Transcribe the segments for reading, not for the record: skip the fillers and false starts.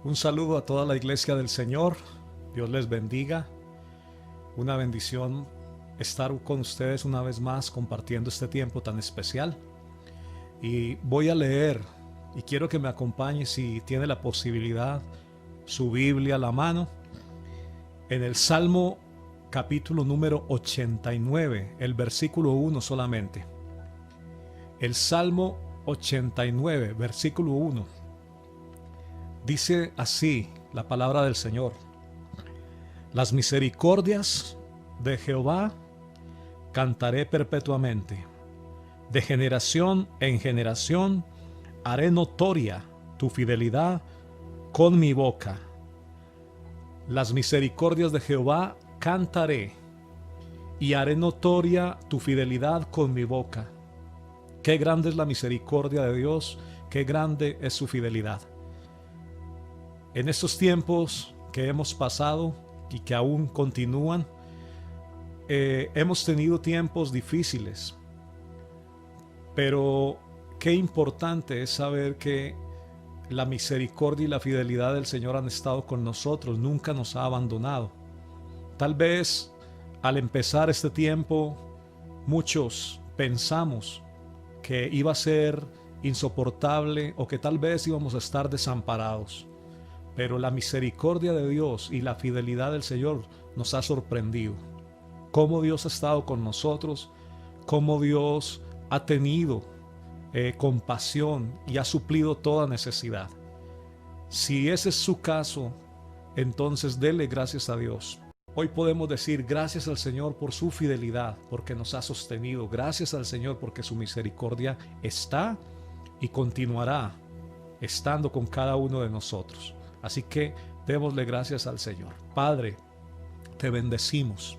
Un saludo a toda la iglesia del Señor. Dios les bendiga. Una bendición estar con ustedes una vez más compartiendo este tiempo tan especial. Y voy a leer y quiero que me acompañe, si tiene la posibilidad, su Biblia a la mano, en el Salmo capítulo número 89, el versículo 1 solamente. El Salmo 89, versículo 1. Dice así la palabra del Señor: las misericordias de Jehová cantaré perpetuamente, de generación en generación haré notoria tu fidelidad con mi boca. Las misericordias de Jehová cantaré y haré notoria tu fidelidad con mi boca. Qué grande es la misericordia de Dios, qué grande es su fidelidad. En estos tiempos que hemos pasado y que aún continúan, hemos tenido tiempos difíciles, pero qué importante es saber que la misericordia y la fidelidad del Señor han estado con nosotros, nunca nos ha abandonado. Tal vez al empezar este tiempo, muchos pensamos que iba a ser insoportable o que tal vez íbamos a estar desamparados. Pero la misericordia de Dios y la fidelidad del Señor nos ha sorprendido. Cómo Dios ha estado con nosotros, cómo Dios ha tenido compasión y ha suplido toda necesidad. Si ese es su caso, entonces dele gracias a Dios. Hoy podemos decir gracias al Señor por su fidelidad, porque nos ha sostenido. Gracias al Señor porque su misericordia está y continuará estando con cada uno de nosotros. Así que démosle gracias al Señor. Padre, te bendecimos.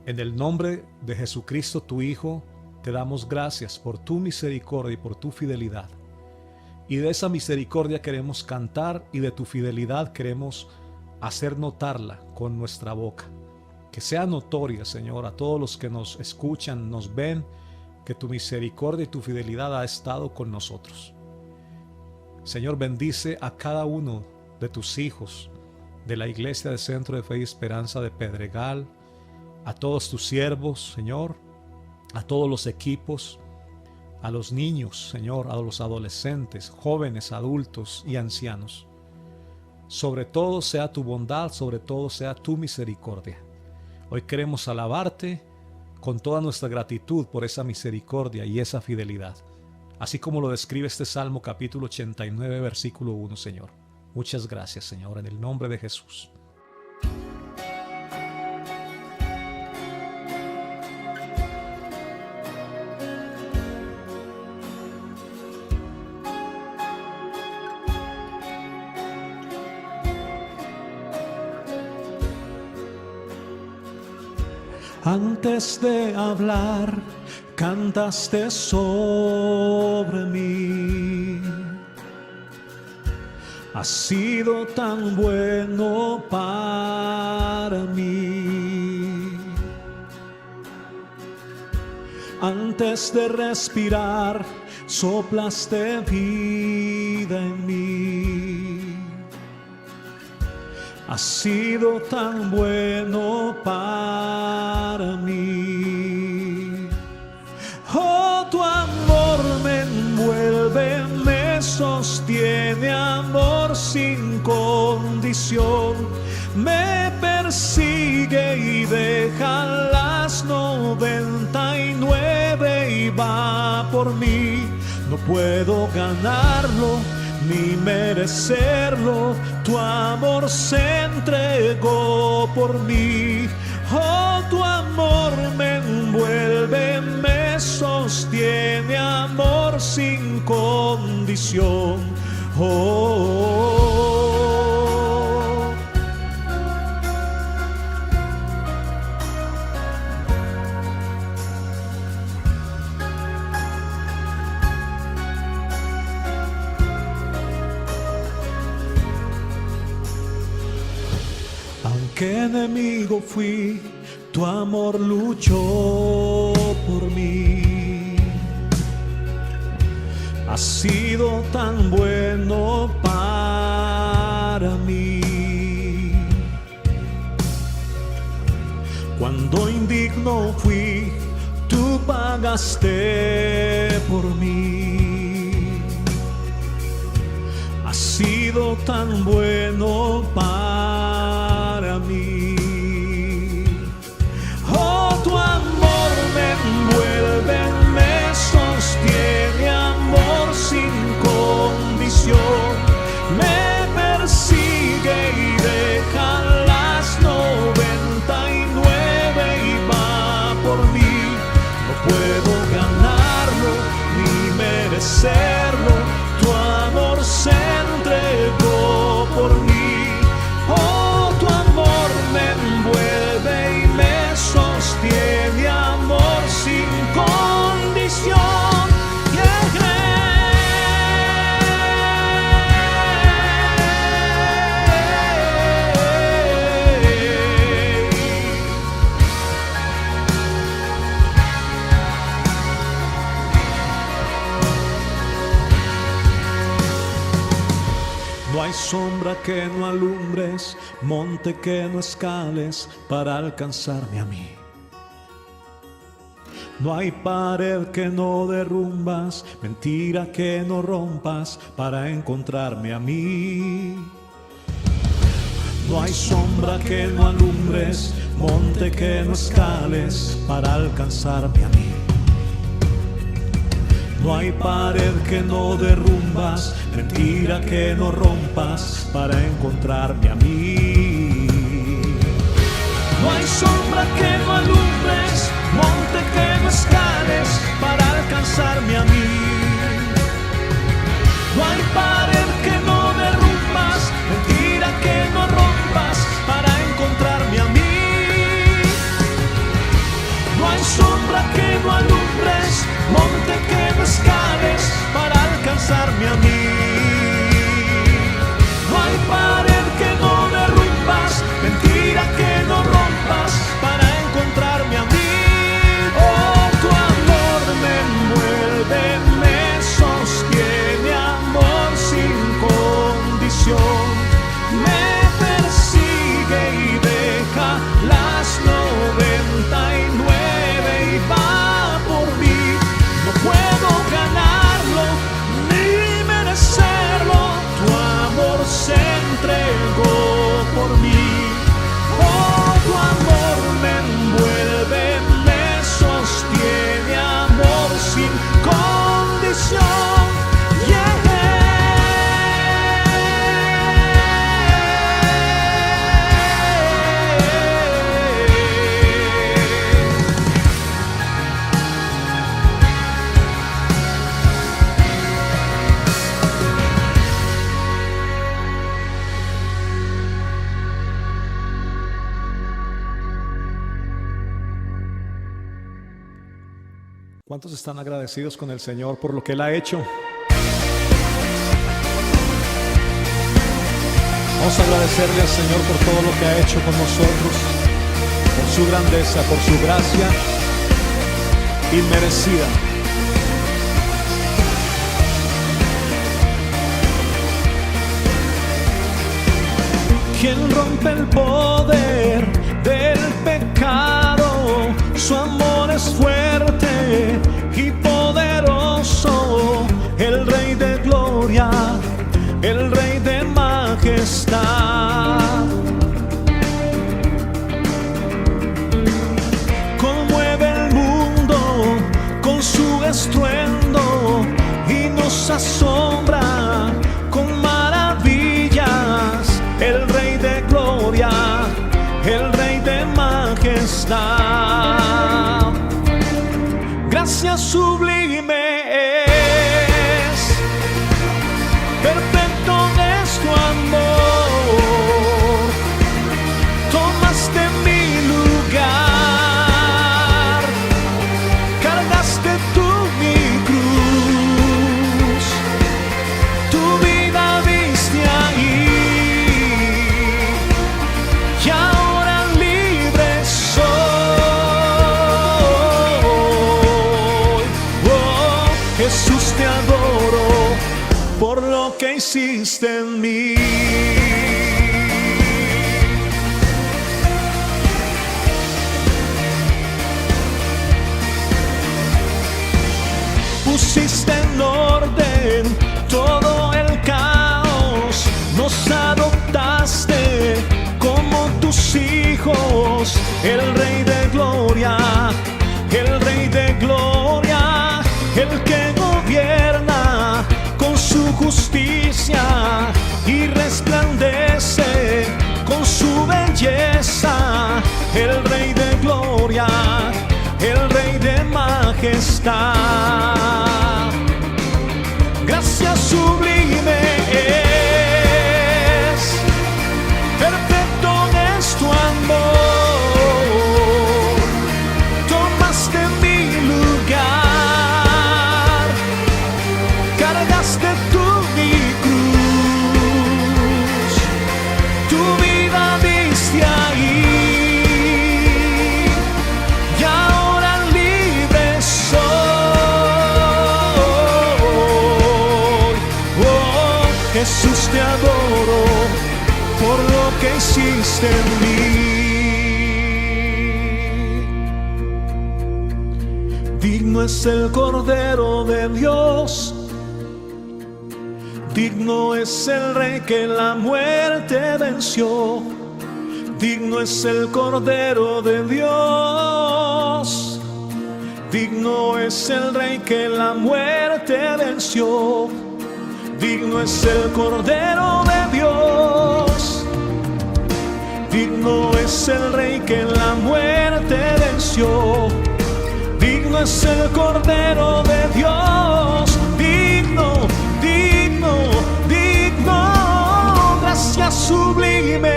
En el nombre de Jesucristo, tu Hijo, te damos gracias por tu misericordia y por tu fidelidad. Y de esa misericordia queremos cantar y de tu fidelidad queremos hacer notarla con nuestra boca. Que sea notoria, Señor, a todos los que nos escuchan, nos ven, que tu misericordia y tu fidelidad ha estado con nosotros. Señor, bendice a cada uno de tus hijos de la Iglesia de Centro de Fe y Esperanza de Pedregal, a todos tus siervos, Señor, a todos los equipos, a los niños, Señor, a los adolescentes, jóvenes, adultos y ancianos. Sobre todo sea tu bondad, sobre todo sea tu misericordia. Hoy queremos alabarte con toda nuestra gratitud por esa misericordia y esa fidelidad, así como lo describe este Salmo capítulo 89, versículo 1, Señor. Muchas gracias, Señor, en el nombre de Jesús. Antes de hablar, cantaste sobre mí. Has sido tan bueno para mí. Antes de respirar, soplaste vida en mí. Has sido tan bueno para mí. Oh, tu amor me envuelve, me sostiene, amor sin condición. Me persigue y deja las 99 y va por mí. No puedo ganarlo ni merecerlo, tu amor se entregó por mí. Oh, tu amor me envuelve, me sostiene, amor sin condición. ¿Qué enemigo fui? Tu amor luchó por mí. Has sido tan bueno para Cuando indigno fui, tú pagaste por mí. Has sido tan bueno para mí. Oh, tu amor me envuelve, me sostiene, amor sin condición. Me persigue y deja las 99 y va por mí. No puedo ganarlo ni merecerlo. Tu amor se entregó por mí. Oh, tu amor me envuelve y me sostiene, amor sin condición. No hay sombra que no alumbres, monte que no escales para alcanzarme a mí. No hay pared que no derrumbas, mentira que no rompas para encontrarme a mí. No hay sombra que no alumbres, monte que no escales para alcanzarme a mí. No hay pared que no derrumbas, mentira que no rompas para encontrarme a mí. No hay sombra que no alumbres, monte que no escales para alcanzarme a mí. No hay pared que no derrumbas, mentira que no rompas para encontrarme a mí. No hay sombra que no alumbres, monte que no escales para alcanzarme a mí. No hay pared que no derrumbas, mentira que no rompas para encontrarme a mí. Oh, tu amor me envuelve, me sostiene, amor sin condición. Me persigue y deja las 99 y va por mí. No puedo ganarlo ni merecerlo. Tu amor se entregó por mí. Oh, tu amor me envuelve, me sostiene, amor sin condición. ¿Cuántos están agradecidos con el Señor por lo que Él ha hecho? Vamos a agradecerle al Señor por todo lo que ha hecho con nosotros, por su grandeza, por su gracia inmerecida. ¿Quién rompe el poder del pecado? Su amor es fuerte y poderoso, el Rey de gloria, el Rey de majestad. Conmueve el mundo con su estruendo y nos asombra con maravillas, el Rey de gloria, el Rey de majestad. Gracia sublime es, perfecto es tu amor. Tomaste mi lugar, cargaste tú mi cruz, tu vida viste ahí. Y ahora libre soy. Oh, Jesús, te adoro por lo que hiciste en mí. hijos, el Rey de gloria, el Rey de gloria, el que gobierna con su justicia y resplandece con su belleza, el Rey de gloria, el Rey de majestad. Gracia sublime es, perfecto es tu amor, tomaste mi lugar, cargaste tú mi cruz, tu vida diste ahí, y ahora libre soy. Oh, Jesús, te adoro por lo que hiciste en mí. Digno es el Cordero de Dios, digno es el Rey que la muerte venció, digno es el Cordero de Dios, digno es el Rey que la muerte venció, digno es el Cordero de Dios, digno es el Rey que la muerte venció, digno es el Cordero de Dios, digno, digno, digno, gracia sublime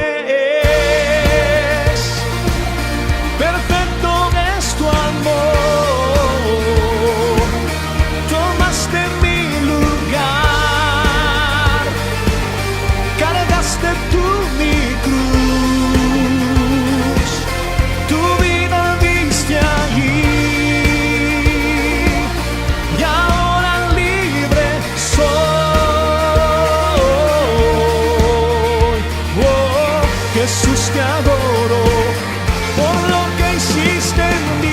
es, perfecto es tu amor, tomaste mi lugar, cargaste tú mi cruz, tu vida diste allí, y ahora libre soy. Oh, Jesús, te adoro por lo que hiciste en mí.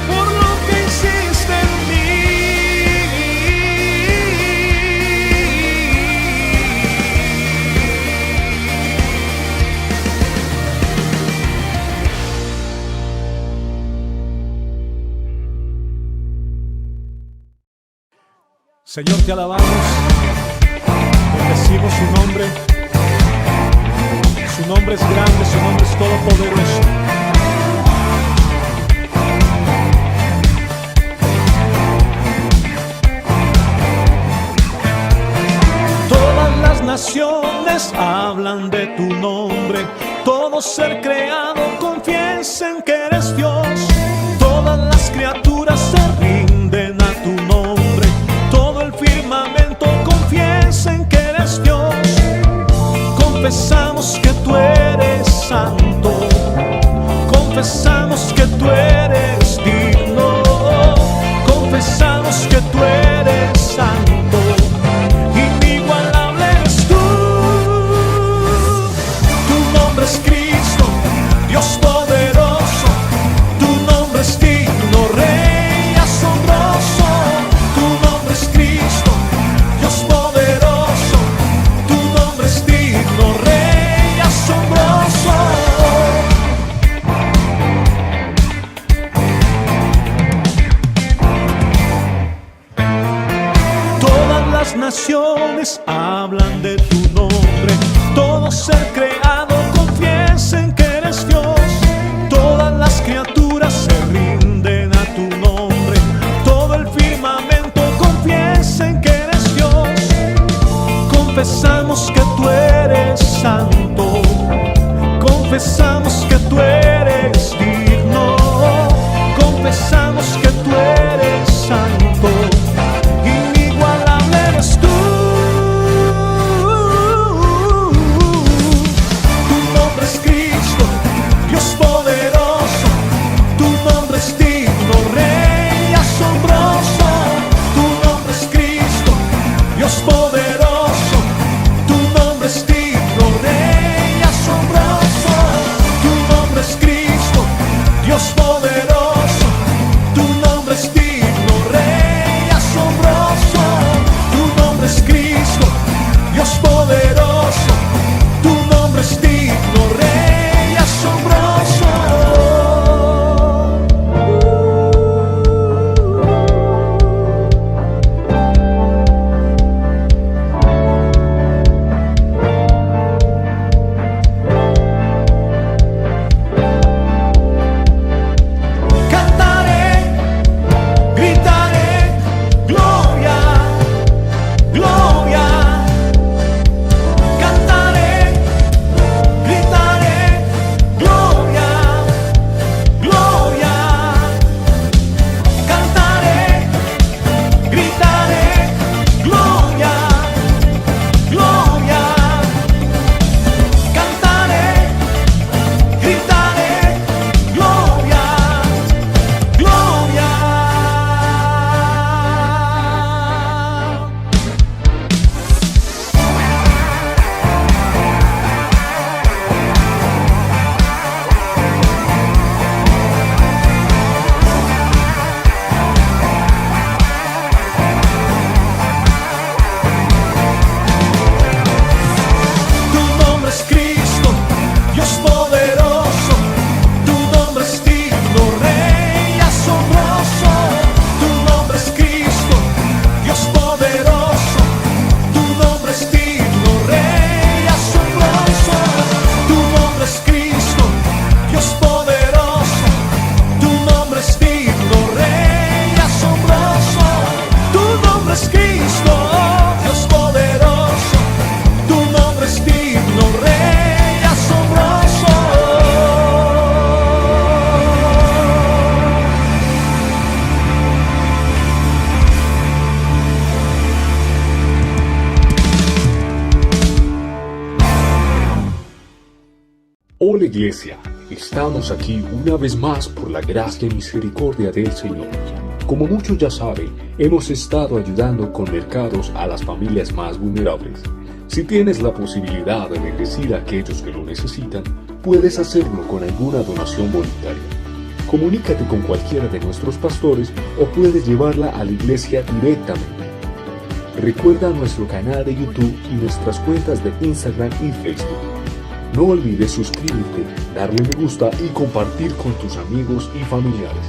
Por lo que hiciste en mí. Señor, te alabamos, bendecimos su nombre. Su nombre es grande, su nombre es todopoderoso. Todas las naciones hablan de tu nombre, todo ser creado confiesa en que eres Dios. Todas las criaturas se rinden a tu nombre, todo el firmamento confiesa en que eres Dios. Confesamos que tú eres santo, confesamos que tú eres digno, confesamos que tú eres santo, inigualable eres tú. Tu nombre es Cristo, Dios poderoso, tu nombre es digno, Rey asombroso. Tu nombre es Cristo, Dios poderoso, tu nombre es digno, Rey asombroso. Todas las naciones hablan de tu nombre, todo ser creado confiesa en que eres Dios. Todas las criaturas se rinden a tu nombre, todo el firmamento confiesa en que eres Dios. Confesamos que tú eres santo, confesamos que tú eres digno, confesamos que tú eres santo, inigualable eres tú. Tu nombre es Cristo, Dios poderoso, tu nombre es digno, Rey asombroso. Tu nombre es Cristo, Dios poderoso, tu nombre es digno, Rey asombroso. Tu nombre es Cristo. poderoso, tu nombre es digno, Rey asombroso, tu nombre es Cristo, Dios poderoso, tu nombre es digno, Rey asombroso, tu nombre es Cristo, Dios poderoso, tu nombre es digno, Rey asombroso. Hola Iglesia, estamos aquí una vez más por la gracia y misericordia del Señor. Como muchos ya saben, hemos estado ayudando con mercados a las familias más vulnerables. Si tienes la posibilidad de bendecir a aquellos que lo necesitan, puedes hacerlo con alguna donación voluntaria. Comunícate con cualquiera de nuestros pastores o puedes llevarla a la iglesia directamente. Recuerda nuestro canal de YouTube y nuestras cuentas de Instagram y Facebook. No olvides suscribirte, darle me gusta y compartir con tus amigos y familiares.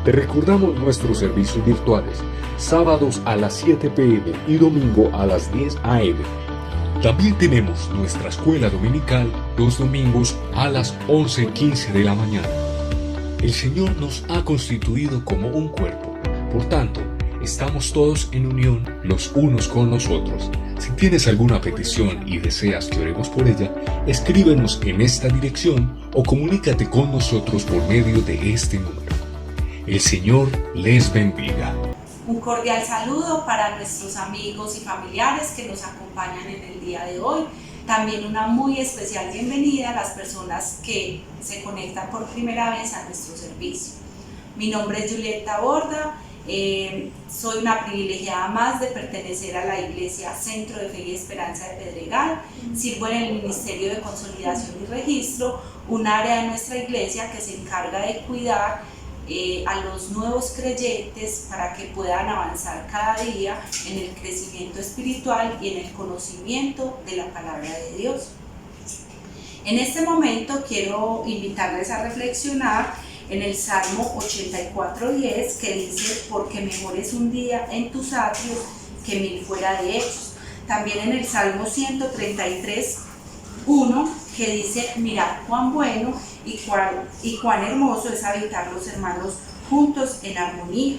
Te recordamos nuestros servicios virtuales, sábados a las 7 p.m. y domingo a las 10 a.m. También tenemos nuestra escuela dominical los domingos a las 11:15 de la mañana. El Señor nos ha constituido como un cuerpo, por tanto, estamos todos en unión los unos con los otros. Si tienes alguna petición y deseas que oremos por ella, escríbenos en esta dirección o comunícate con nosotros por medio de este número. El Señor les bendiga. Un cordial saludo para nuestros amigos y familiares que nos acompañan en el día de hoy. También una muy especial bienvenida a las personas que se conectan por primera vez a nuestro servicio. Mi nombre es Julieta Borda. Soy una privilegiada más de pertenecer a la Iglesia Centro de Fe y Esperanza de Pedregal. Sirvo en el Ministerio de Consolidación y Registro, un área de nuestra iglesia que se encarga de cuidar a los nuevos creyentes para que puedan avanzar cada día en el crecimiento espiritual y en el conocimiento de la palabra de Dios. En este momento quiero invitarles a reflexionar en el Salmo 84:10, que dice: porque mejor es un día en tus atrios que 1000 fuera de ellos. También en el Salmo 133:1, que dice: mirad cuán bueno y cuán hermoso es habitar los hermanos juntos en armonía.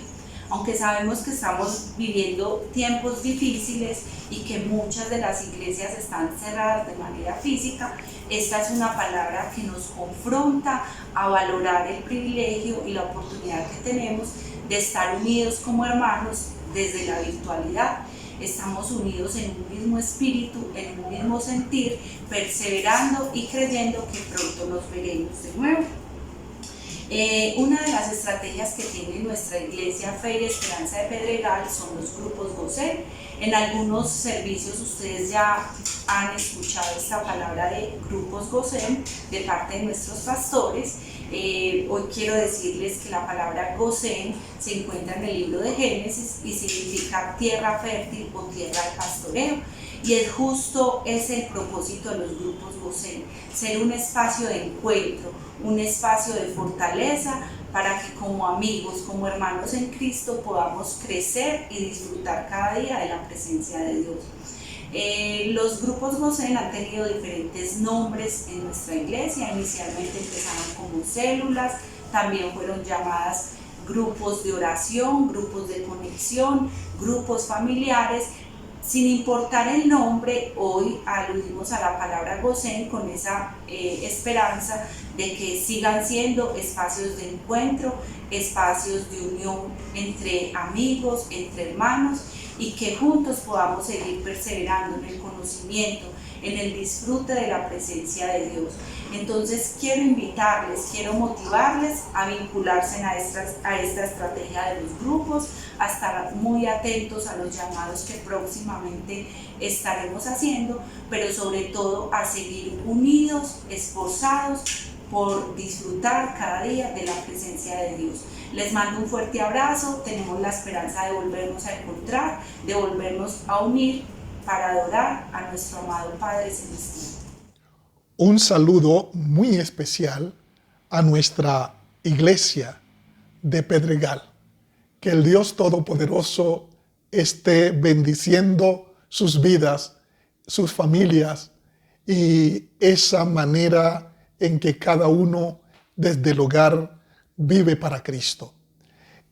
Aunque sabemos que estamos viviendo tiempos difíciles y que muchas de las iglesias están cerradas de manera física, esta es una palabra que nos confronta a valorar el privilegio y la oportunidad que tenemos de estar unidos como hermanos desde la virtualidad. Estamos unidos en un mismo espíritu, en un mismo sentir, perseverando y creyendo que pronto nos veremos de nuevo. Una de las estrategias que tiene nuestra iglesia Fe y Esperanza de Pedregal son los grupos Gosén. En algunos servicios ustedes ya han escuchado esta palabra de grupos Gosén de parte de nuestros pastores. Hoy quiero decirles que la palabra Gosén se encuentra en el libro de Génesis y significa tierra fértil o tierra de pastoreo. Y es justo ese el propósito de los grupos Gosén, ser un espacio de encuentro, un espacio de fortaleza para que como amigos, como hermanos en Cristo podamos crecer y disfrutar cada día de la presencia de Dios. Los grupos Gosén han tenido diferentes nombres en nuestra iglesia. Inicialmente empezaron como células, también fueron llamadas grupos de oración, grupos de conexión, grupos familiares. Sin importar el nombre, hoy aludimos a la palabra Gosén con esa esperanza de que sigan siendo espacios de encuentro, espacios de unión entre amigos, entre hermanos, y que juntos podamos seguir perseverando en el conocimiento, en el disfrute de la presencia de Dios. Entonces quiero invitarles, quiero motivarles a vincularse a esta estrategia de los grupos, a estar muy atentos a los llamados que próximamente estaremos haciendo, pero sobre todo a seguir unidos, esforzados por disfrutar cada día de la presencia de Dios. Les mando un fuerte abrazo, tenemos la esperanza de volvernos a encontrar, de volvernos a unir para adorar a nuestro amado Padre Celestial. Un saludo muy especial a nuestra iglesia de Pedregal. Que el Dios Todopoderoso esté bendiciendo sus vidas, sus familias y esa manera en que cada uno desde el hogar vive para Cristo.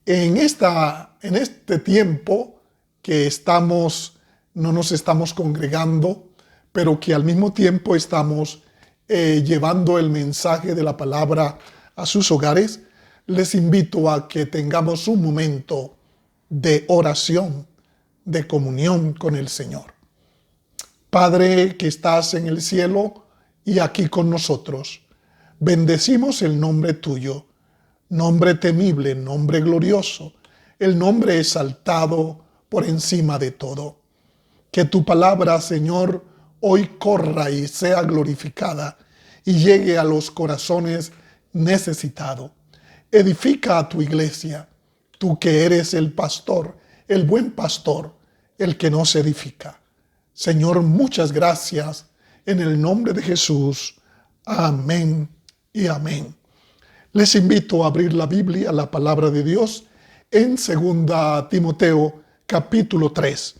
En este tiempo que no nos estamos congregando, pero que al mismo tiempo estamos llevando el mensaje de la palabra a sus hogares, les invito a que tengamos un momento de oración, de comunión con el Señor. Padre que estás en el cielo y aquí con nosotros, bendecimos el nombre tuyo, nombre temible, nombre glorioso, el nombre exaltado por encima de todo. Que tu palabra, Señor, hoy corra y sea glorificada y llegue a los corazones necesitados. Edifica a tu iglesia, tú que eres el pastor, el buen pastor, el que nos edifica. Señor, muchas gracias en el nombre de Jesús. Amén y amén. Les invito a abrir la Biblia, la palabra de Dios, en 2 Timoteo capítulo 3.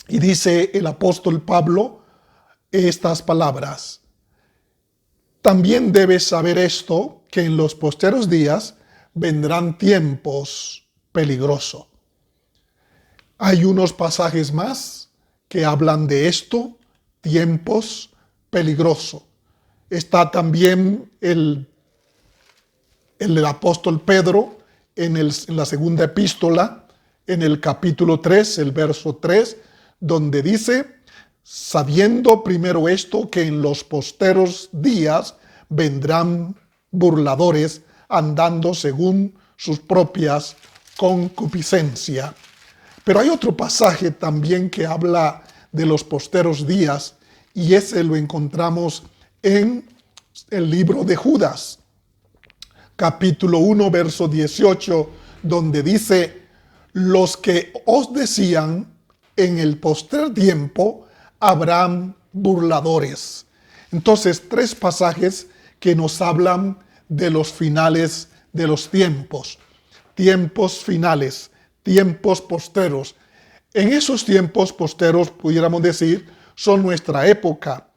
Y dice el apóstol Pablo estas palabras: también debes saber esto, que en los posteros días vendrán tiempos peligrosos. Hay unos pasajes más que hablan de esto, tiempos peligrosos. Está también el apóstol Pedro en la segunda epístola, en el capítulo 3, el verso 3, donde dice: sabiendo primero esto, que en los posteros días vendrán burladores andando según sus propias concupiscencias. Pero hay otro pasaje también que habla de los posteros días, y ese lo encontramos en el libro de Judas, capítulo 1, verso 18, donde dice: los que os decían, en el postrer tiempo habrán burladores. Entonces, 3 pasajes que nos hablan de los finales de los tiempos. Tiempos finales, tiempos posteros. En esos tiempos posteros, pudiéramos decir, son nuestra época.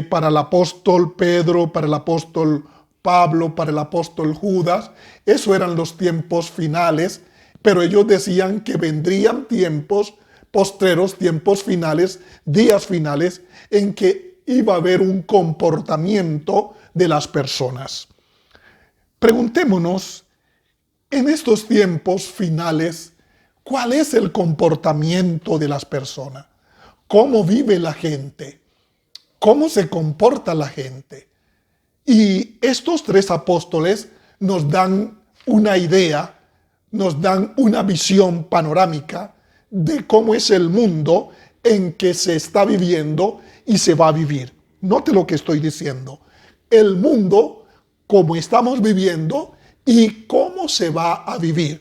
Para el apóstol Pedro, para el apóstol Pablo, para el apóstol Judas, eso eran los tiempos finales, pero ellos decían que vendrían tiempos postreros, tiempos finales, días finales, en que iba a haber un comportamiento de las personas. Preguntémonos, en estos tiempos finales, ¿cuál es el comportamiento de las personas? ¿Cómo vive la gente? ¿Cómo se comporta la gente? Y estos 3 apóstoles nos dan una idea, nos dan una visión panorámica de cómo es el mundo en que se está viviendo y se va a vivir. Note lo que estoy diciendo. El mundo, como estamos viviendo y cómo se va a vivir.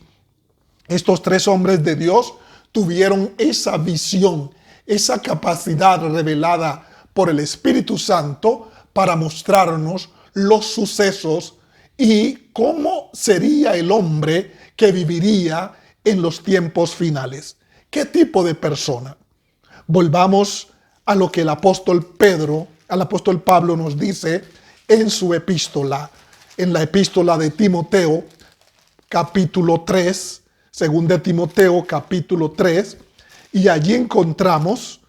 Estos 3 hombres de Dios tuvieron esa visión, esa capacidad revelada por el Espíritu Santo para mostrarnos los sucesos y cómo sería el hombre que viviría en los tiempos finales. ¿Qué tipo de persona? Volvamos a lo que el apóstol Pablo nos dice en su epístola, en la epístola de Timoteo, capítulo 3, 2 Timoteo, capítulo 3, y allí encontramos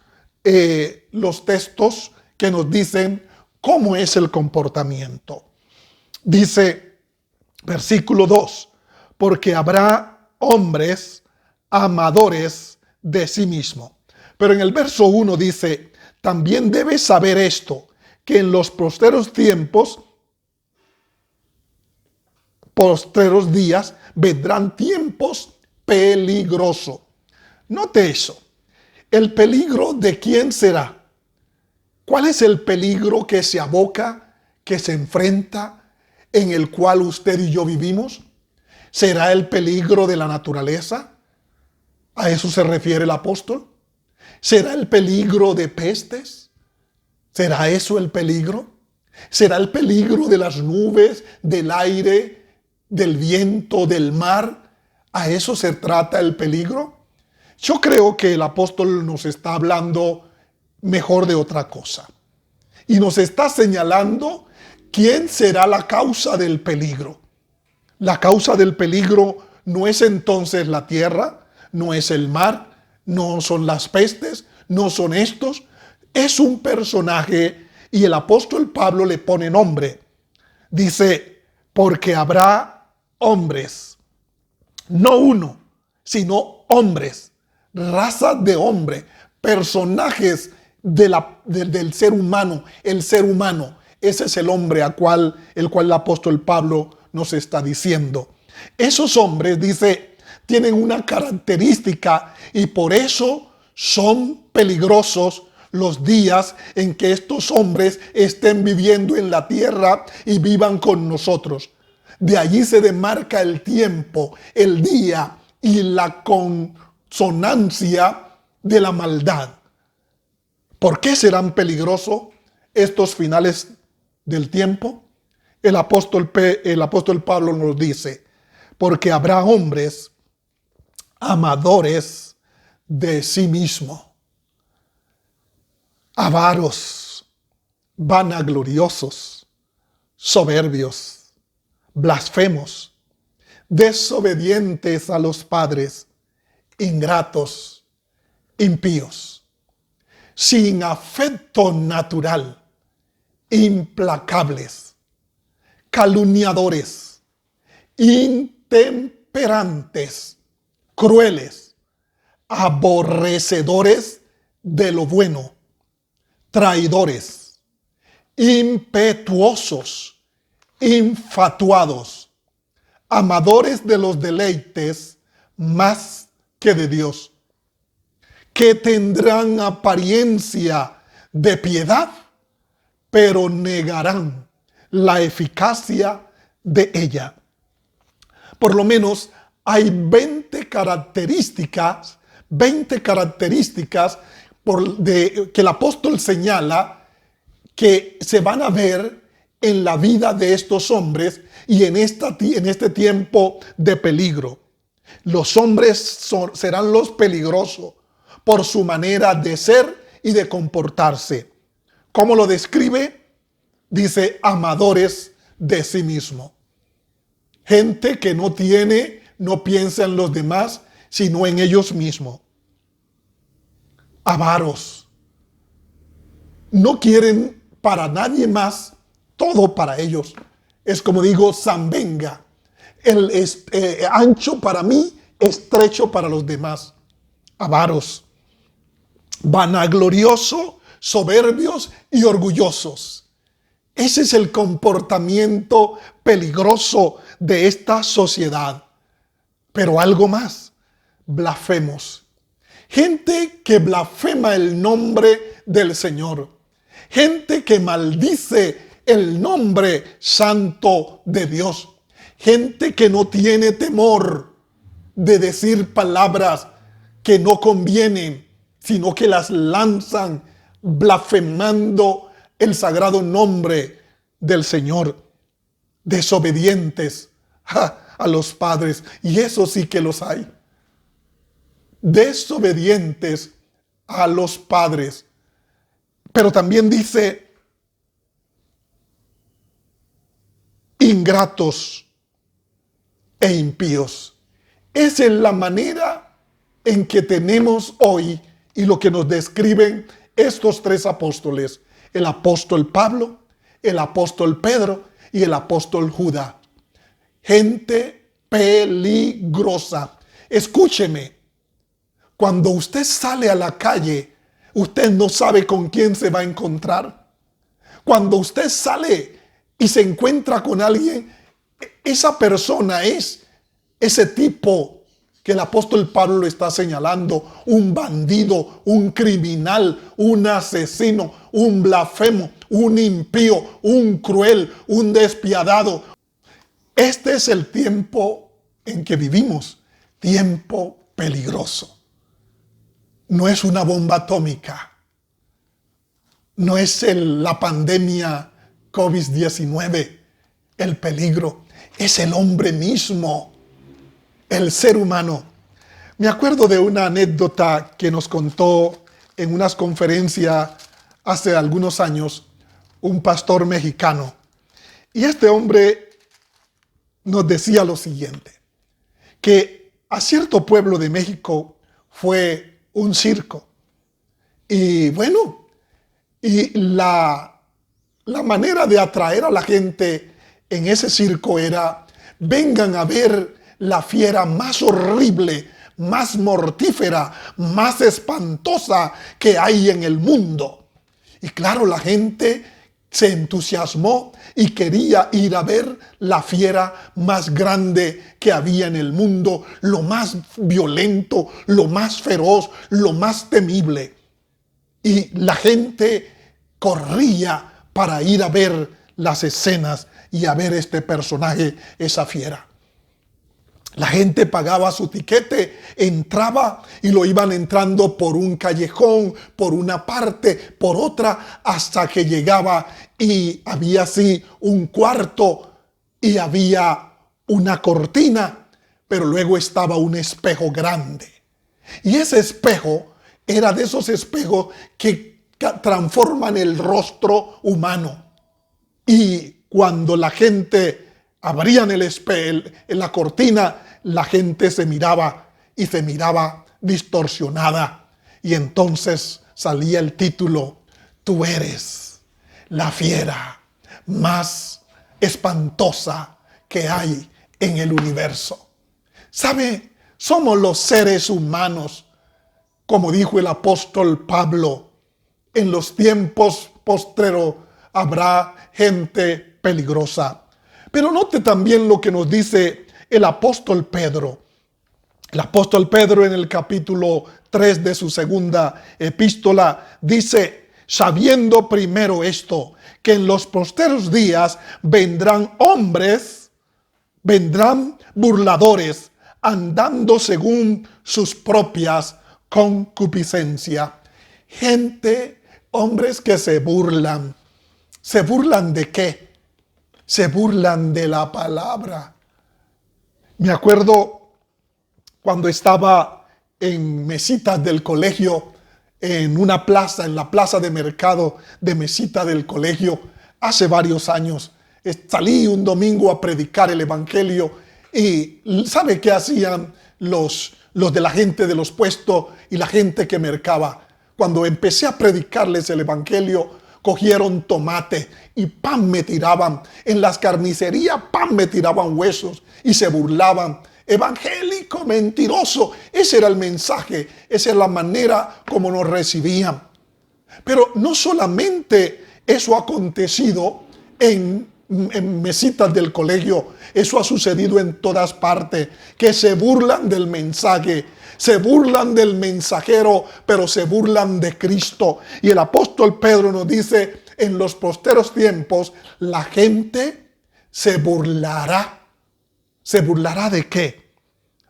los textos que nos dicen cómo es el comportamiento. Dice, versículo 2, porque habrá hombres amadores de sí mismo. Pero en el verso 1 dice, también debes saber esto, que en los posteros tiempos, posteros días, vendrán tiempos peligrosos. Note eso. ¿El peligro de quién será? ¿Cuál es el peligro que se aboca, que se enfrenta, en el cual usted y yo vivimos? ¿Será el peligro de la naturaleza? ¿A eso se refiere el apóstol? ¿Será el peligro de pestes? ¿Será eso el peligro? ¿Será el peligro de las nubes, del aire, del viento, del mar? ¿A eso se trata el peligro? Yo creo que el apóstol nos está hablando mejor de otra cosa. Y nos está señalando quién será la causa del peligro. La causa del peligro no es entonces la tierra, no es el mar, no son las pestes, no son estos. Es un personaje y el apóstol Pablo le pone nombre. Dice, porque habrá hombres, no uno, sino hombres, razas de hombre, personajes del ser humano, el ser humano. Ese es el hombre el cual el apóstol Pablo nos está diciendo. Esos hombres, dice, tienen una característica y por eso son peligrosos los días en que estos hombres estén viviendo en la tierra y vivan con nosotros. De allí se demarca el tiempo, el día y la consonancia de la maldad. ¿Por qué serán peligrosos estos finales del tiempo? El apóstol Pablo nos dice, porque habrá hombres amadores de sí mismo, avaros, vanagloriosos, soberbios, blasfemos, desobedientes a los padres, ingratos, impíos, sin afecto natural, implacables, calumniadores, intemperantes, crueles, aborrecedores de lo bueno, traidores, impetuosos, infatuados, amadores de los deleites más que de Dios, que tendrán apariencia de piedad, pero negarán la eficacia de ella. Por lo menos hay 20 características que el apóstol señala que se van a ver en la vida de estos hombres y en este tiempo de peligro. Los hombres serán los peligrosos por su manera de ser y de comportarse. ¿Cómo lo describe? Dice, amadores de sí mismo. Gente que no piensa en los demás, sino en ellos mismos. Avaros. No quieren para nadie más, todo para ellos. Es como digo, zambenga. Ancho para mí, estrecho para los demás. Avaros. Vanaglorioso, soberbios y orgullosos. Ese es el comportamiento peligroso de esta sociedad. Pero algo más, blasfemos. Gente que blasfema el nombre del Señor. Gente que maldice el nombre santo de Dios. Gente que no tiene temor de decir palabras que no convienen, sino que las lanzan blasfemando el sagrado nombre del Señor. Desobedientes a los padres, y eso sí que los hay. Desobedientes a los padres. Pero también dice ingratos e impíos. Esa es la manera en que tenemos hoy y lo que nos describen estos tres apóstoles: el apóstol Pablo, el apóstol Pedro y el apóstol Judas. Gente peligrosa. Escúcheme, cuando usted sale a la calle, usted no sabe con quién se va a encontrar. Cuando usted sale y se encuentra con alguien, esa persona es ese tipo que el apóstol Pablo lo está señalando: un bandido, un criminal, un asesino, un blasfemo, un impío, un cruel, un despiadado. Este es el tiempo en que vivimos, tiempo peligroso. No es una bomba atómica, no es la pandemia COVID-19 el peligro, es el hombre mismo, el ser humano. Me acuerdo de una anécdota que nos contó en unas conferencias hace algunos años un pastor mexicano. Y este hombre nos decía lo siguiente, que a cierto pueblo de México fue un circo. Y bueno, y la manera de atraer a la gente en ese circo era: vengan a ver la fiera más horrible, más mortífera, más espantosa que hay en el mundo. Y claro, la gente se entusiasmó y quería ir a ver la fiera más grande que había en el mundo, lo más violento, lo más feroz, lo más temible. Y la gente corría para ir a ver las escenas y a ver este personaje, esa fiera. La gente pagaba su tiquete, entraba y lo iban entrando por un callejón, por una parte, por otra, hasta que llegaba y había así un cuarto y había una cortina, pero luego estaba un espejo grande. Y ese espejo era de esos espejos que transforman el rostro humano. Y cuando la gente abrían la cortina, la gente se miraba y se miraba distorsionada. Y entonces salía el título: tú eres la fiera más espantosa que hay en el universo. ¿Sabe? Somos los seres humanos, como dijo el apóstol Pablo, en los tiempos postreros habrá gente peligrosa. Pero note también lo que nos dice el apóstol Pedro. El apóstol Pedro, en el capítulo 3 de su segunda epístola, dice: sabiendo primero esto, que en los postreros días vendrán burladores, andando según sus propias concupiscencias. Gente, hombres que se burlan. ¿Se burlan de qué? Se burlan de la palabra. Me acuerdo cuando estaba en mesitas del colegio, en una plaza, en la plaza de mercado de mesita del colegio, hace varios años. Salí un domingo a predicar el evangelio y ¿sabe qué hacían los de la gente de los puestos y la gente que mercaba? Cuando empecé a predicarles el evangelio, cogieron tomate y pan me tiraban. En las carnicerías pan me tiraban huesos y se burlaban. Evangélico, mentiroso. Ese era el mensaje, esa es la manera como nos recibían. Pero no solamente eso ha acontecido en mesitas del colegio, eso ha sucedido en todas partes, que se burlan del mensaje, se burlan del mensajero, pero se burlan de Cristo. Y el apóstol Pedro nos dice: en los posteros tiempos la gente se burlará. ¿Se burlará de qué?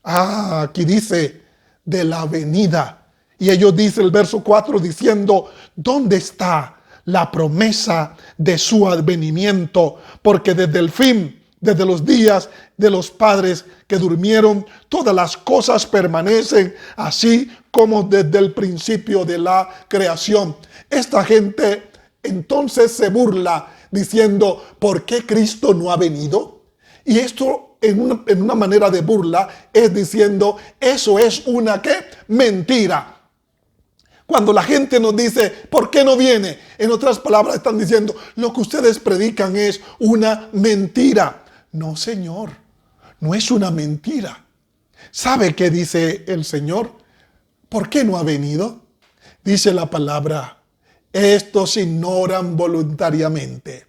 Aquí dice: de la venida. Y ellos dicen, el verso 4, diciendo: ¿dónde está la promesa de su advenimiento? Porque desde el fin, desde los días de los padres que durmieron, todas las cosas permanecen así como desde el principio de la creación. Esta gente entonces se burla diciendo: ¿por qué Cristo no ha venido? Y esto en una manera de burla es diciendo: eso es una ¿qué? Mentira. Cuando la gente nos dice: ¿por qué no viene? En otras palabras están diciendo: lo que ustedes predican es una mentira. No, Señor, no es una mentira. ¿Sabe qué dice el Señor? ¿Por qué no ha venido? Dice la palabra: estos ignoran voluntariamente.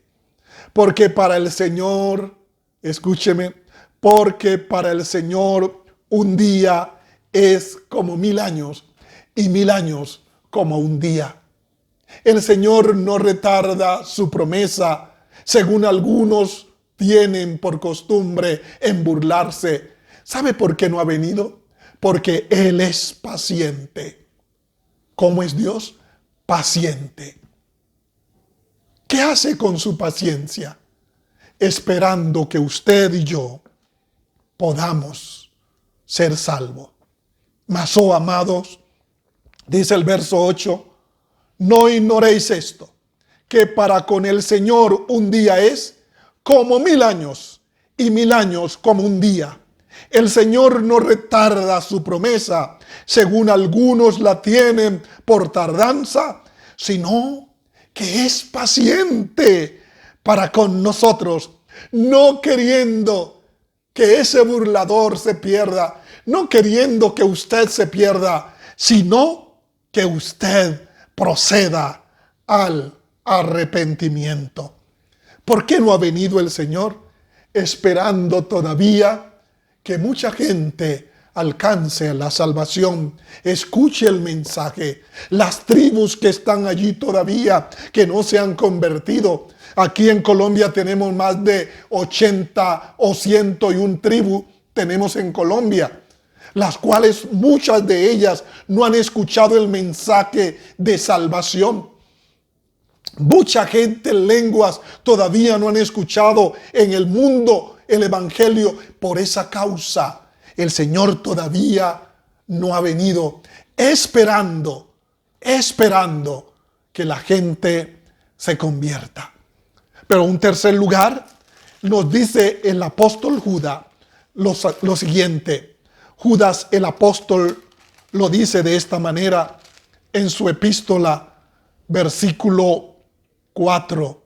Porque para el Señor, escúcheme, porque para el Señor un día es como 1000 años y 1000 años como un día. El Señor no retarda su promesa, según algunos tienen por costumbre en burlarse. ¿Sabe por qué no ha venido? Porque Él es paciente. ¿Cómo es Dios? Paciente. ¿Qué hace con su paciencia? Esperando que usted y yo podamos ser salvos. Mas, oh amados, dice el verso 8, no ignoréis esto, que para con el Señor un día es como 1000 años, y 1000 años como un día. El Señor no retarda su promesa, según algunos la tienen por tardanza, sino que es paciente para con nosotros, no queriendo que ese burlador se pierda, no queriendo que usted se pierda, sino que usted proceda al arrepentimiento. ¿Por qué no ha venido el Señor? Esperando todavía que mucha gente alcance la salvación, escuche el mensaje. Las tribus que están allí todavía, que no se han convertido. Aquí en Colombia tenemos más de 80 o 101 tribus, tenemos en Colombia, las cuales muchas de ellas no han escuchado el mensaje de salvación. Mucha gente en lenguas todavía no han escuchado en el mundo el evangelio. Por esa causa el Señor todavía no ha venido, esperando que la gente se convierta. Pero en tercer lugar, nos dice el apóstol Judas lo siguiente. Judas el apóstol lo dice de esta manera en su epístola, versículo 4.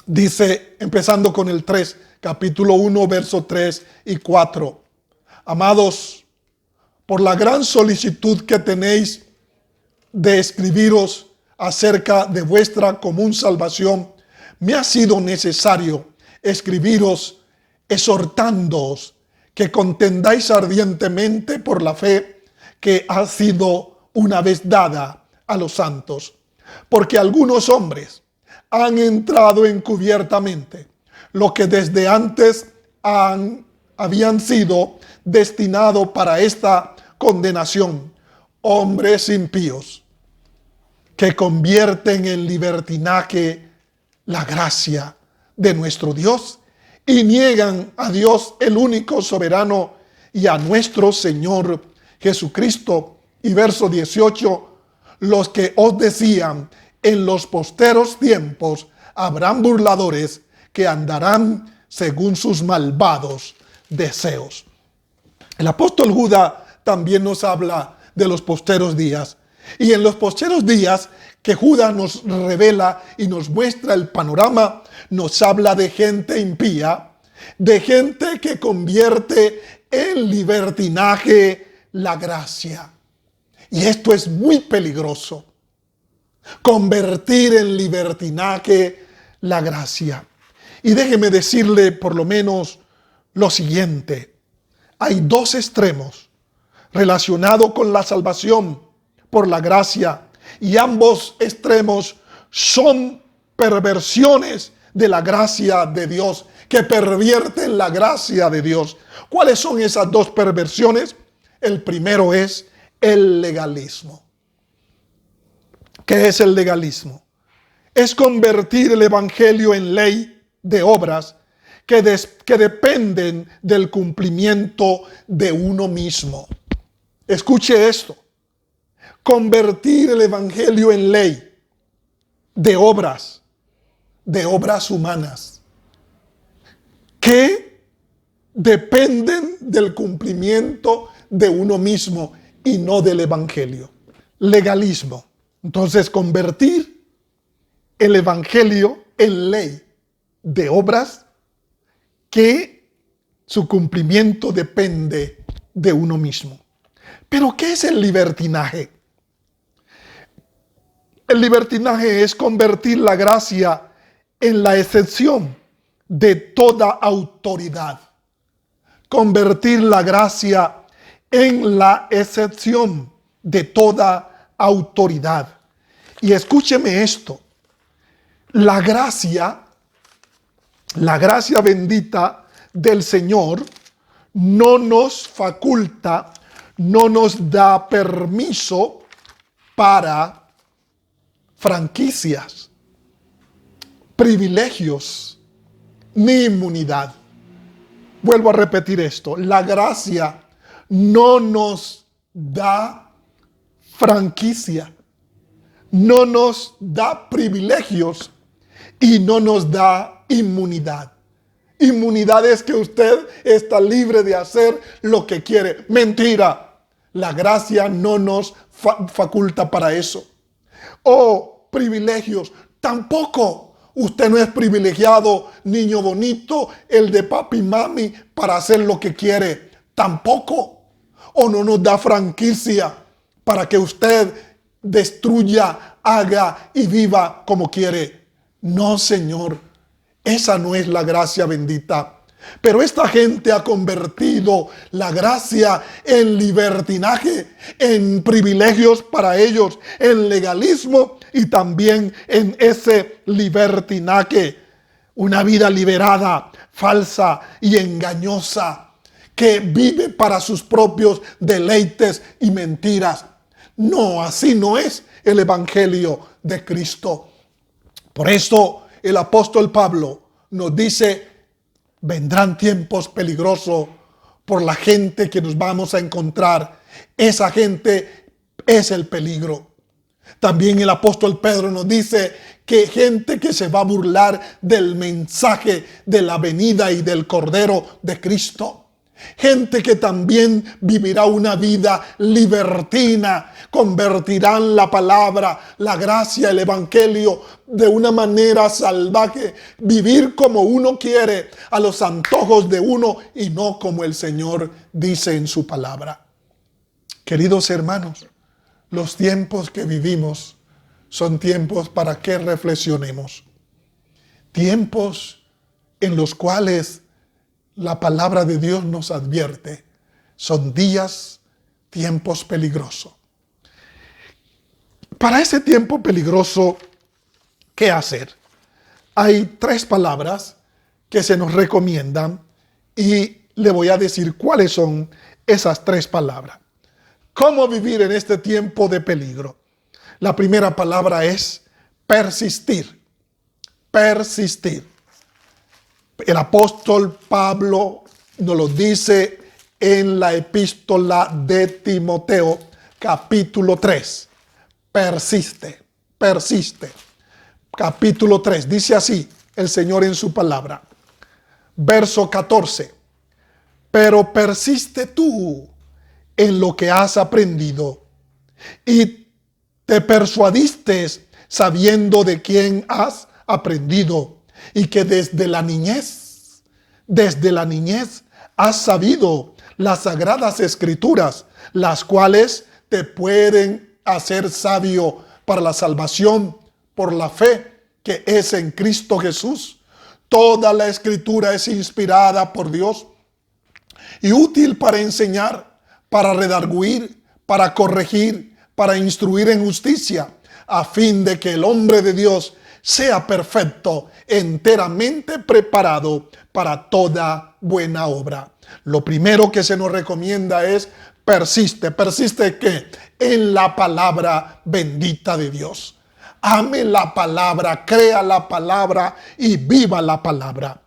Dice, empezando con el 3, capítulo 1, verso 3 y 4. Amados, por la gran solicitud que tenéis de escribiros acerca de vuestra común salvación, me ha sido necesario escribiros exhortándoos que contendáis ardientemente por la fe que ha sido una vez dada a los santos. Porque algunos hombres han entrado encubiertamente, lo que desde antes habían sido destinados para esta condenación, hombres impíos, que convierten en libertinaje la gracia de nuestro Dios y niegan a Dios el único soberano y a nuestro Señor Jesucristo. Y verso 18, los que os decían, en los posteros tiempos habrán burladores que andarán según sus malvados deseos. El apóstol Judas también nos habla de los posteros días. Y en los posteros días que Judas nos revela y nos muestra el panorama, nos habla de gente impía, de gente que convierte en libertinaje la gracia. Y esto es muy peligroso. Convertir en libertinaje la gracia. Y déjeme decirle por lo menos lo siguiente. Hay dos extremos relacionados con la salvación por la gracia. Y ambos extremos son perversiones de la gracia de Dios, que pervierten la gracia de Dios. ¿Cuáles son esas dos perversiones? El primero es el legalismo. ¿Qué es el legalismo? Es convertir el evangelio en ley de obras que dependen del cumplimiento de uno mismo. Escuche esto. Convertir el evangelio en ley de obras humanas, que dependen del cumplimiento de uno mismo y no del evangelio. Legalismo. Entonces, convertir el evangelio en ley de obras que su cumplimiento depende de uno mismo. Pero, ¿qué es el libertinaje? El libertinaje es convertir la gracia en la excepción de toda autoridad. Convertir la gracia en la excepción de toda autoridad. Y escúcheme esto. La gracia bendita del Señor no nos faculta, no nos da permiso para franquicias, privilegios, ni inmunidad. Vuelvo a repetir esto. La gracia no nos da franquicia, no nos da privilegios y no nos da inmunidad. Inmunidad es que usted está libre de hacer lo que quiere. Mentira. La gracia no nos faculta para eso. O privilegios. Tampoco. Usted no es privilegiado, niño bonito, el de papi y mami, para hacer lo que quiere. Tampoco. O no nos da franquicia para que usted destruya, haga y viva como quiere. No, Señor. Esa no es la gracia bendita. Pero esta gente ha convertido la gracia en libertinaje, en privilegios para ellos, en legalismo y también en ese libertinaje. Una vida liberada, falsa y engañosa, que vive para sus propios deleites y mentiras. No, así no es el evangelio de Cristo. Por eso el apóstol Pablo nos dice: vendrán tiempos peligrosos por la gente que nos vamos a encontrar. Esa gente es el peligro. También el apóstol Pedro nos dice que gente que se va a burlar del mensaje de la venida y del Cordero de Cristo. Gente que también vivirá una vida libertina, convertirán la palabra, la gracia, el evangelio de una manera salvaje, vivir como uno quiere, a los antojos de uno y no como el Señor dice en su palabra. Queridos hermanos, los tiempos que vivimos son tiempos para que reflexionemos. Tiempos en los cuales la palabra de Dios nos advierte. Son días, tiempos peligrosos. Para ese tiempo peligroso, ¿qué hacer? Hay 3 palabras que se nos recomiendan y le voy a decir cuáles son esas 3 palabras. ¿Cómo vivir en este tiempo de peligro? La primera palabra es persistir. Persistir. El apóstol Pablo nos lo dice en la epístola de Timoteo, capítulo 3. Persiste, persiste. Capítulo 3, dice así el Señor en su palabra. Verso 14. Pero persiste tú en lo que has aprendido y te persuadiste sabiendo de quién has aprendido y que desde la niñez has sabido las sagradas escrituras, las cuales te pueden hacer sabio para la salvación por la fe que es en Cristo Jesús. Toda la escritura es inspirada por Dios y útil para enseñar, para redarguir, para corregir, para instruir en justicia, a fin de que el hombre de Dios sea perfecto, enteramente preparado para toda buena obra. Lo primero que se nos recomienda es persiste. ¿Persiste qué? En la palabra bendita de Dios. Ame la palabra, crea la palabra y viva la palabra.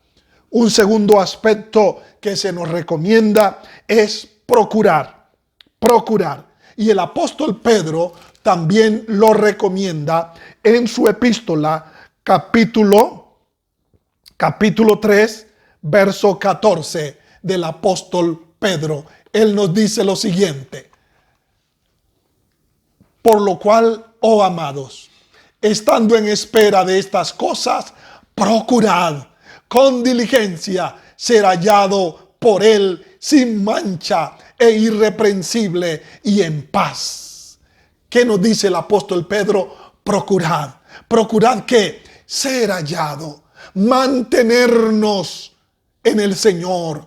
Un segundo aspecto que se nos recomienda es procurar. Procurar. Y el apóstol Pedro también lo recomienda en su epístola, capítulo 3, verso 14 del apóstol Pedro. Él nos dice lo siguiente: por lo cual, oh amados, estando en espera de estas cosas, procurad con diligencia ser hallado por él sin mancha e irreprensible y en paz. ¿Qué nos dice el apóstol Pedro? Procurad. Procurad ¿qué? Ser hallado. Mantenernos en el Señor.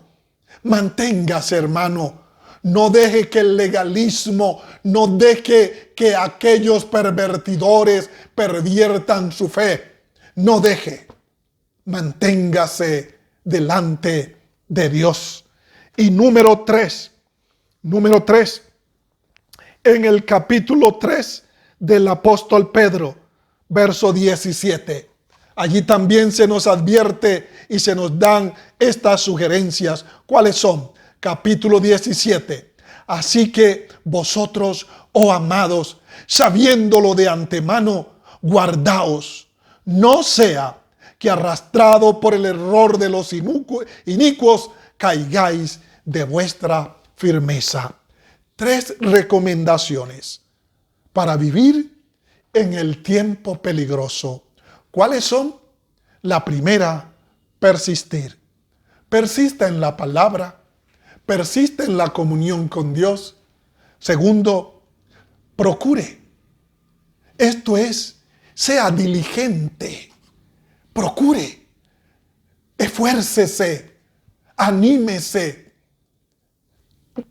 Manténgase, hermano. No deje que el legalismo, no deje que aquellos pervertidores perviertan su fe. No deje. Manténgase delante de Dios. Y número 3, en el capítulo 3 del apóstol Pedro, verso 17. Allí también se nos advierte y se nos dan estas sugerencias. ¿Cuáles son? Capítulo 17. Así que vosotros, oh amados, sabiéndolo de antemano, guardaos, no sea que arrastrado por el error de los inicuos caigáis de vuestra firmeza. 3 recomendaciones para vivir en el tiempo peligroso. ¿Cuáles son? La primera, persistir. Persista en la palabra, persista en la comunión con Dios. Segundo, procure. Esto es, sea diligente, procure, esfuércese, anímese,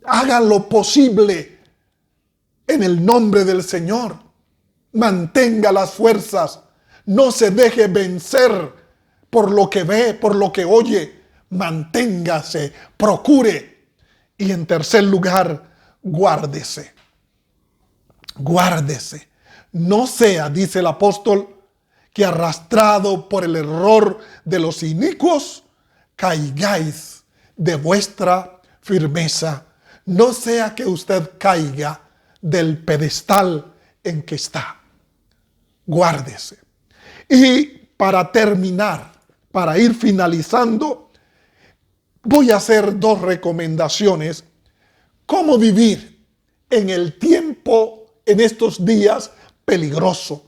haga lo posible en el nombre del Señor. Mantenga las fuerzas, no se deje vencer por lo que ve, por lo que oye. Manténgase, procure. Y en tercer lugar, guárdese. Guárdese. No sea, dice el apóstol, que arrastrado por el error de los inicuos, caigáis de vuestra firmeza. No sea que usted caiga del pedestal en que está. Guárdese. Y para terminar, para ir finalizando, voy a hacer 2 recomendaciones. Cómo vivir en el tiempo, en estos días peligrosos.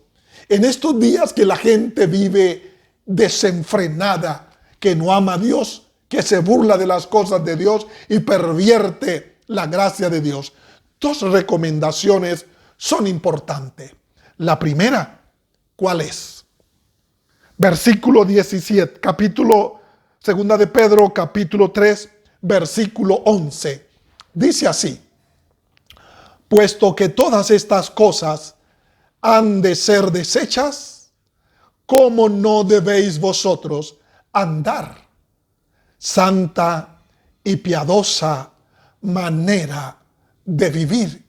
En estos días que la gente vive desenfrenada, que no ama a Dios, que se burla de las cosas de Dios y pervierte la gracia de Dios. 2 recomendaciones son importantes. La primera, ¿cuál es? Versículo 17, capítulo 2 de Pedro, capítulo 3, versículo 11. Dice así: puesto que todas estas cosas han de ser deshechas, ¿cómo no debéis vosotros andar? Santa y piadosa manera de vivir,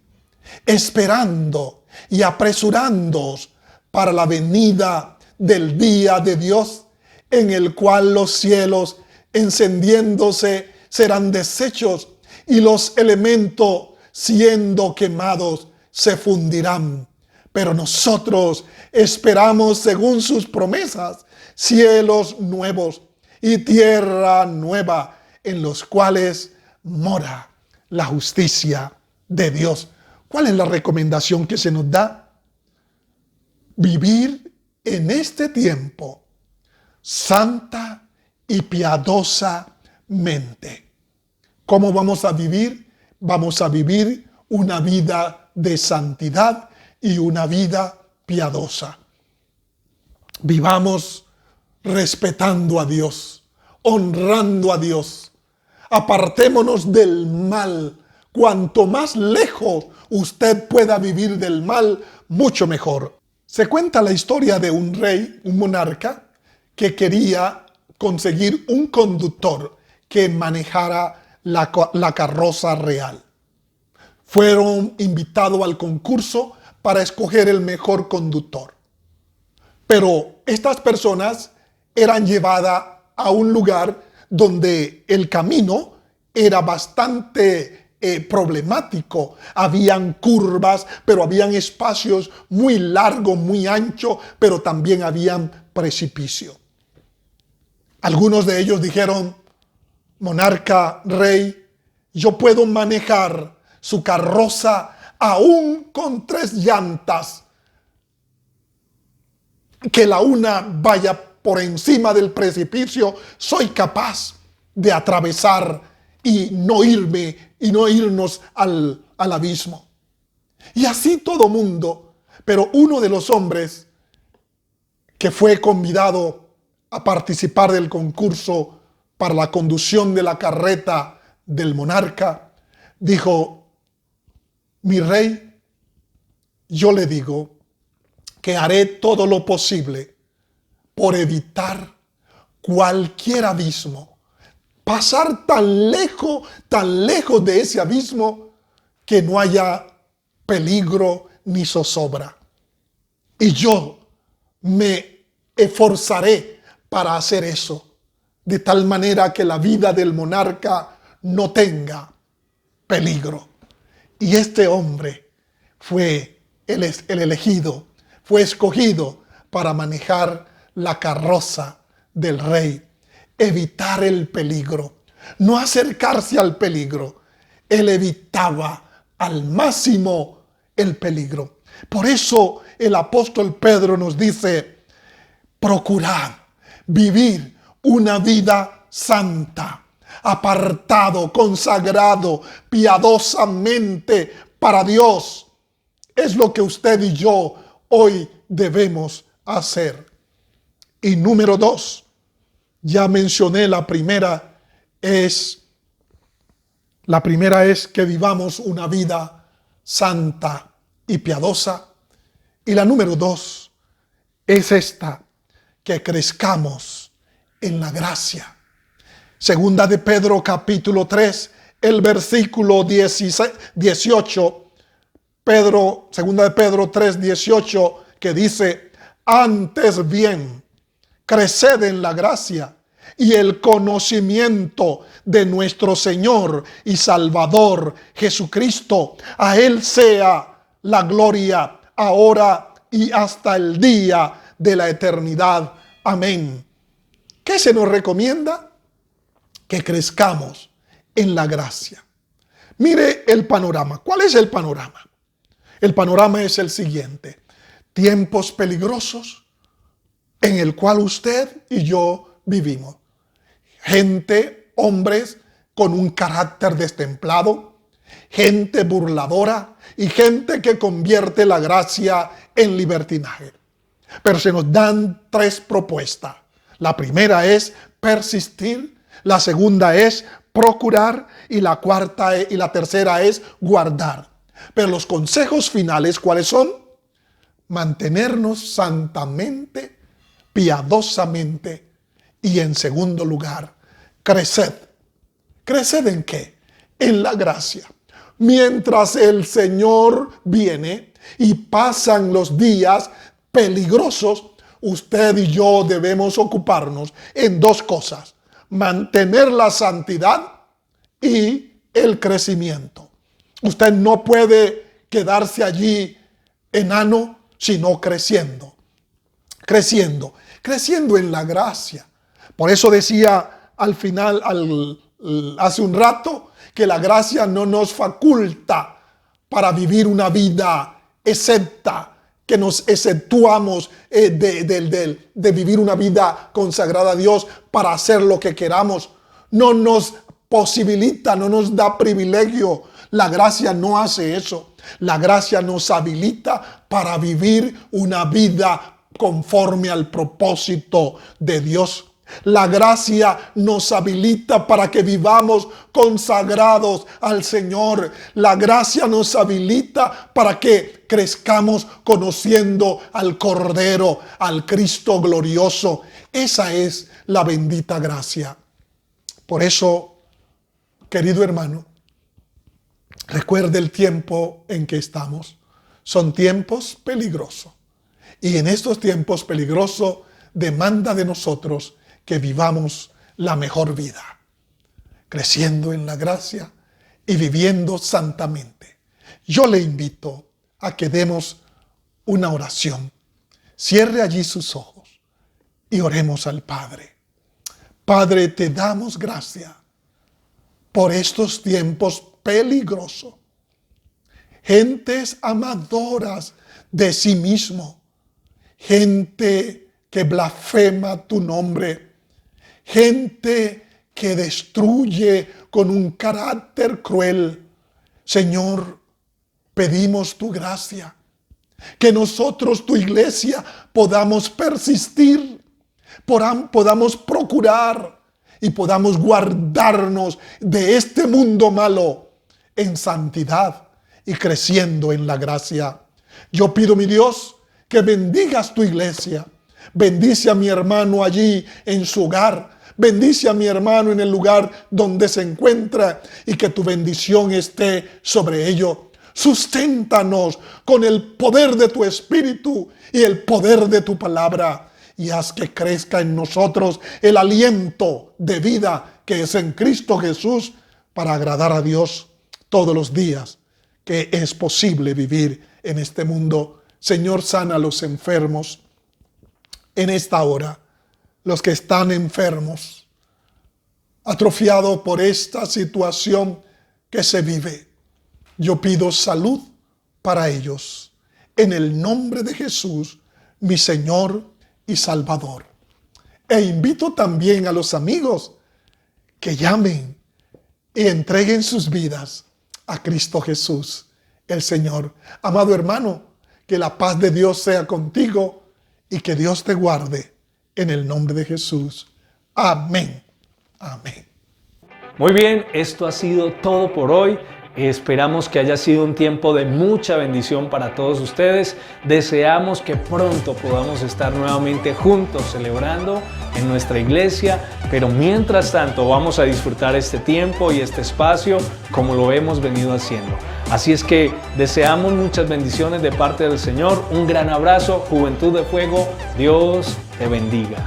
esperando y apresurándoos para la venida del día de Dios, en el cual los cielos encendiéndose serán deshechos y los elementos siendo quemados se fundirán. Pero nosotros esperamos, según sus promesas, cielos nuevos y tierra nueva, en los cuales mora la justicia de Dios. ¿Cuál es la recomendación que se nos da? Vivir en este tiempo santa y piadosamente. ¿Cómo vamos a vivir? Vamos a vivir una vida de santidad y una vida piadosa. Vivamos respetando a Dios, honrando a Dios. Apartémonos del mal. Cuanto más lejos usted pueda vivir del mal, mucho mejor. Se cuenta la historia de un rey, un monarca, que quería conseguir un conductor que manejara la carroza real. Fueron invitados al concurso para escoger el mejor conductor. Pero estas personas eran llevadas a un lugar donde el camino era bastante problemático. Habían curvas, pero habían espacios muy largos, muy anchos, pero también habían precipicios. Algunos de ellos dijeron: monarca, rey, yo puedo manejar su carroza aún con 3 llantas, que la una vaya por encima del precipicio, soy capaz de atravesar y no irnos al abismo. Y así todo mundo. Pero uno de los hombres que fue convidado a participar del concurso para la conducción de la carreta del monarca, dijo: mi rey, yo le digo que haré todo lo posible por evitar cualquier abismo, pasar tan lejos de ese abismo que no haya peligro ni zozobra. Y yo me esforzaré para hacer eso, de tal manera que la vida del monarca no tenga peligro. Y este hombre fue el elegido, fue escogido para manejar la carroza del rey, evitar el peligro, no acercarse al peligro. Él evitaba al máximo el peligro. Por eso el apóstol Pedro nos dice: procurad vivir una vida santa, apartado, consagrado, piadosamente para Dios. Es lo que usted y yo hoy debemos hacer. Y número 2, ya mencioné la primera es que vivamos una vida santa y piadosa. Y la número 2 es esta: que crezcamos en la gracia. Segunda de Pedro capítulo 3, el versículo 18. Segunda de Pedro 3, 18, que dice: antes bien, creced en la gracia y el conocimiento de nuestro Señor y Salvador Jesucristo. A Él sea la gloria ahora y hasta el día de la eternidad. Amén. ¿Qué se nos recomienda? Que crezcamos en la gracia. Mire el panorama. ¿Cuál es el panorama? El panorama es el siguiente: tiempos peligrosos en el cual usted y yo vivimos. Gente, hombres con un carácter destemplado, gente burladora y gente que convierte la gracia en libertinaje. Pero se nos dan 3 propuestas. La primera es persistir, la segunda es procurar y la tercera es guardar. Pero los consejos finales, ¿cuáles son? Mantenernos santamente, piadosamente, y en segundo lugar, creced. ¿Creced en qué? En la gracia. Mientras el Señor viene y pasan los días peligrosos, usted y yo debemos ocuparnos en 2 cosas: mantener la santidad y el crecimiento. Usted no puede quedarse allí enano, sino creciendo en la gracia. Por eso decía al final, hace un rato, que la gracia no nos faculta para vivir una vida excepta, que nos exceptuamos de vivir una vida consagrada a Dios para hacer lo que queramos. No nos posibilita, no nos da privilegio. La gracia no hace eso. La gracia nos habilita para vivir una vida conforme al propósito de Dios. La gracia nos habilita para que vivamos consagrados al Señor. La gracia nos habilita para que crezcamos conociendo al Cordero, al Cristo glorioso. Esa es la bendita gracia. Por eso, querido hermano, recuerde el tiempo en que estamos. Son tiempos peligrosos. Y en estos tiempos peligrosos demanda de nosotros que vivamos la mejor vida, creciendo en la gracia y viviendo santamente. Yo le invito a que demos una oración. Cierre allí sus ojos y oremos al Padre. Padre, te damos gracias por estos tiempos peligrosos. Gentes amadoras de sí mismo, gente que blasfema tu nombre, gente que destruye con un carácter cruel. Señor, pedimos tu gracia, que nosotros, tu iglesia, podamos persistir, podamos procurar y podamos guardarnos de este mundo malo en santidad y creciendo en la gracia. Yo pido, mi Dios, que bendigas tu iglesia. Bendice a mi hermano allí en su hogar. Bendice a mi hermano en el lugar donde se encuentra y que tu bendición esté sobre ello. Susténtanos con el poder de tu Espíritu y el poder de tu palabra, y haz que crezca en nosotros el aliento de vida que es en Cristo Jesús, para agradar a Dios todos los días que es posible vivir en este mundo. Señor, sana a los enfermos en esta hora, los que están enfermos, atrofiados por esta situación que se vive. Yo pido salud para ellos, en el nombre de Jesús, mi Señor y Salvador. E invito también a los amigos que llamen y entreguen sus vidas a Cristo Jesús, el Señor. Amado hermano, que la paz de Dios sea contigo y que Dios te guarde en el nombre de Jesús. Amén. Amén. Muy bien, esto ha sido todo por hoy. Esperamos que haya sido un tiempo de mucha bendición para todos ustedes. Deseamos que pronto podamos estar nuevamente juntos celebrando en nuestra iglesia, pero mientras tanto vamos a disfrutar este tiempo y este espacio como lo hemos venido haciendo. Así es que deseamos muchas bendiciones de parte del Señor. Un gran abrazo, Juventud de Fuego. Dios te bendiga.